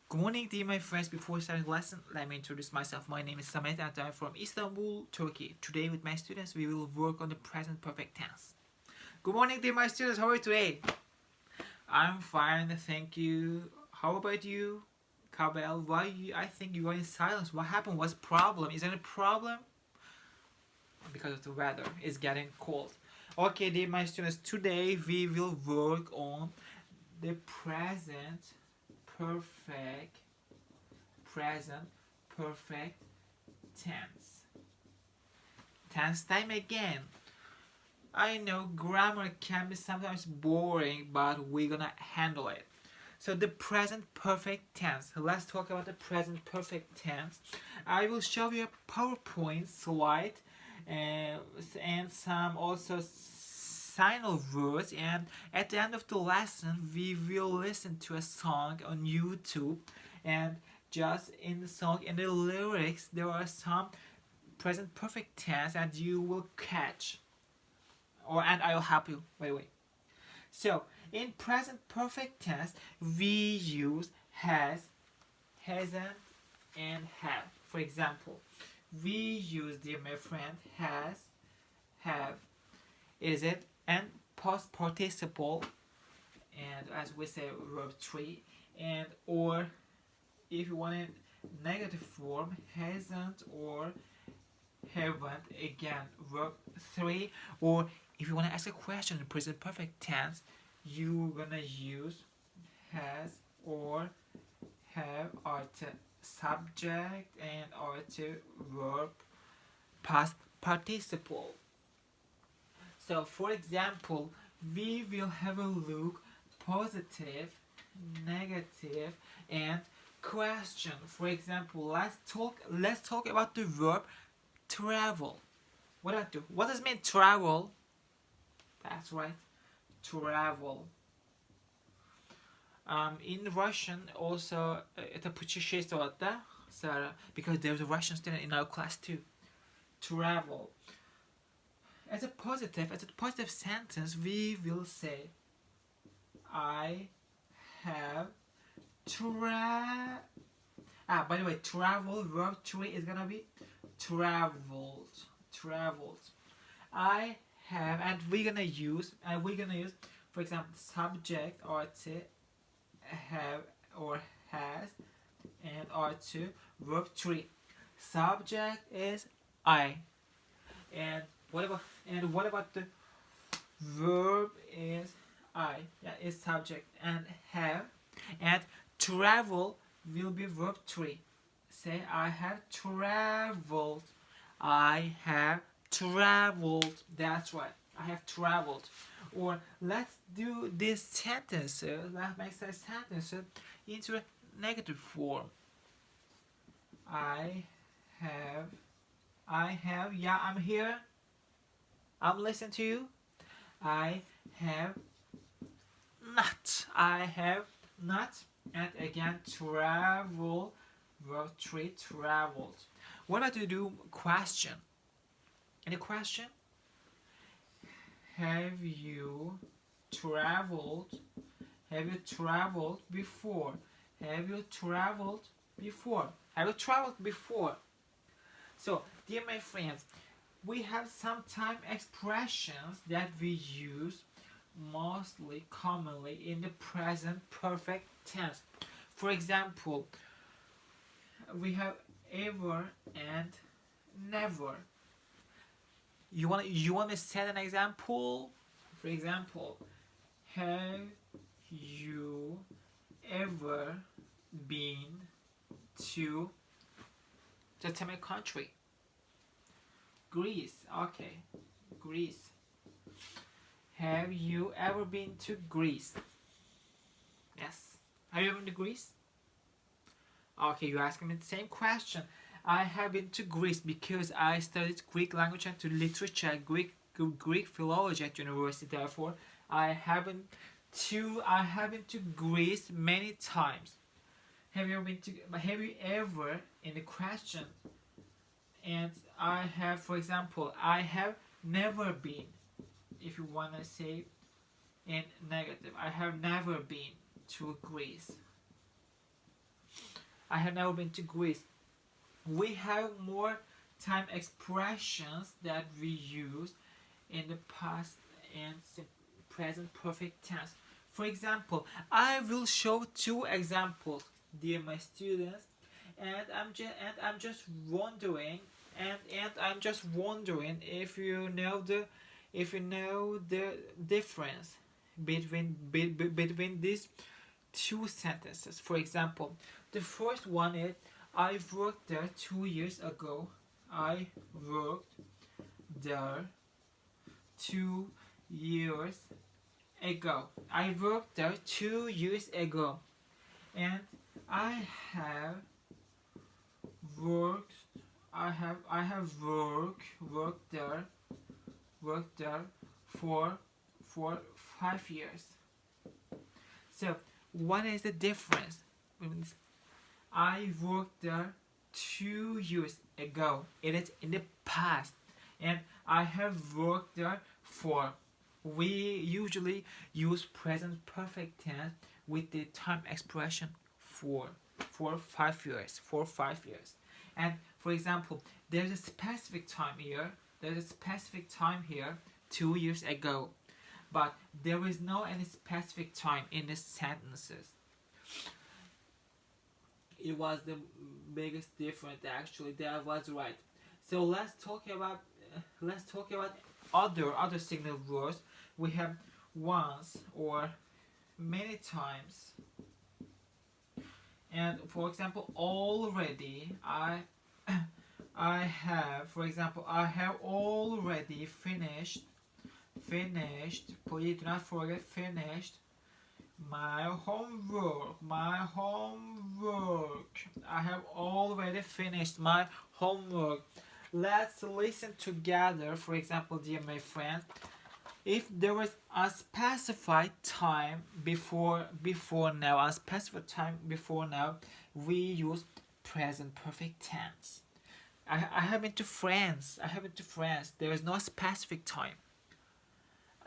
Good morning, dear my friends. Before starting the lesson, let me introduce myself. My name is Samet and I'm from Istanbul, Turkey. Today with my students, we will work on the present perfect tense. Good morning, dear my students. How are you today? I'm fine, thank you. How about you, Kabel? I think you are in silence. What happened? What's the problem? Is there a problem? Because of the weather. It's getting cold. Okay, dear my students. Today we will work on the perfect present perfect tense. Tense time again. I know grammar can be sometimes boring, but we're gonna handle it. So the present perfect tense. Let's talk about the present perfect tense. I will show you a PowerPoint slide and some also sign of words, and at the end of the lesson we will listen to a song on YouTube, and just in the song, in the lyrics, there are some present perfect tense and you will catch, and I'll help you by the way. So in present perfect tense we use has, hasn't, and have. For example, we use, dear my friend, has, have, is it, and past participle, and as we say, verb 3, and or if you want a negative form, hasn't or haven't, again verb 3, or if you want to ask a question in present perfect tense, you're gonna use has or have are the subject and are the verb past participle. So for example, we will have a look positive, negative, and question. For example, let's talk about the verb travel. What does it mean travel? That's right, travel. In Russian also это путешествовать, да, Sarah? Because there's a Russian student in our class too. Travel. As a positive sentence, we will say I have by the way, travel verb 3 is gonna be traveled. Traveled. I have, and we're gonna use, for example, subject or to have or has, and or to verb 3. Subject is I, and what about the verb is I? Yeah, is subject, and have, and travel will be verb 3. Say I have traveled. I have traveled. That's right. I have traveled. Or let's do this sentence. Let's make that sentence into a negative form. I have. Yeah, I'm here. I'm listening to you. I have not. I have not. And again, travel. Verb 3, traveled. What about to do question? Any question? Have you traveled? Have you traveled before? Have you traveled before? Have you traveled before? So, dear my friends, we have sometimes expressions that we use mostly commonly in the present perfect tense. For example, we have ever and never. You want to set an example? For example, have you ever been to the Tamic country? Greece. Okay, Greece. Have you ever been to Greece? Yes. Have you ever been to Greece? Okay, you're asking me the same question. I have been to Greece because I studied Greek language and literature, Greek philology at university. Therefore, I have been to Greece many times. Have you ever in the question? And I have, for example, I have never been. If you wanna say in negative, I have never been to Greece. I have never been to Greece. We have more time expressions that we use in the past and present perfect tense. For example, I will show two examples, dear my students, and I'm just wondering, and I'm just wondering if you know the difference between these two sentences. For example, the first one is I worked there 2 years ago. I worked there 2 years ago. I worked there 2 years ago. And I have worked worked there for 5 years. So what is the difference? I worked there 2 years ago. It is in the past. And I have worked there for. We usually use present perfect tense with the time expression for 5 years. For 5 years. And for example, there's a specific time here. 2 years ago. But there is no any specific time in the sentences. It was the biggest difference actually. That was right. So let's talk about other signal words. We have once or many times. And for example, already I have, for example, I have already finished, please do not forget finished my homework. I have already finished my homework. Let's listen together. For example, dear my friend, if there was a specified time before now, we use present perfect tense. I have been to France. There is no specific time.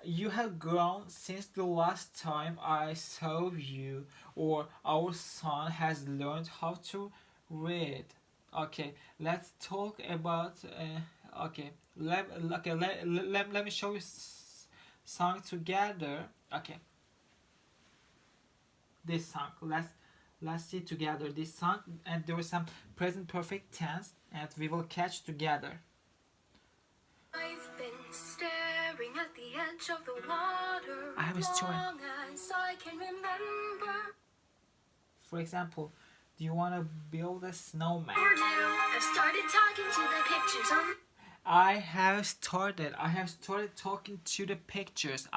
You have grown since the last time I saw you, or our son has learned how to read. Okay, let's talk about. Let me show you song together. Okay, this song. Let's see together this song, and there is some present perfect tense, and we will catch together. I've been staring at the edge of the water I have a story. long as I can remember. For example, do you want to build a snowman? I've started talking to the pictures on. I have started talking to the pictures.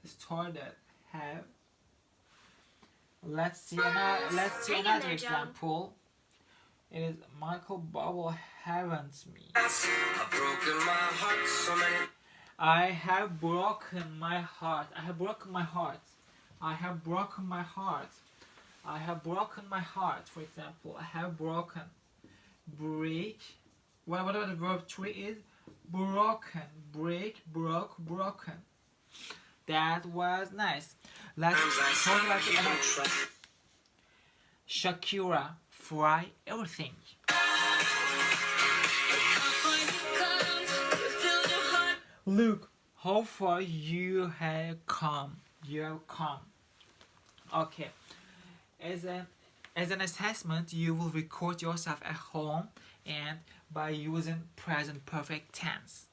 Started have. Let's see another example. It is Michael Bubble haunts me. I've broken my heart so many. I have broken my heart. For example, I have broken. Break. Whatever the verb 3 is. Broken. Break. Broken. That was nice. Let's talk about another. Shakira, fry everything. Look how far you have come. Okay. As an assessment, you will record yourself at home and by using present perfect tense.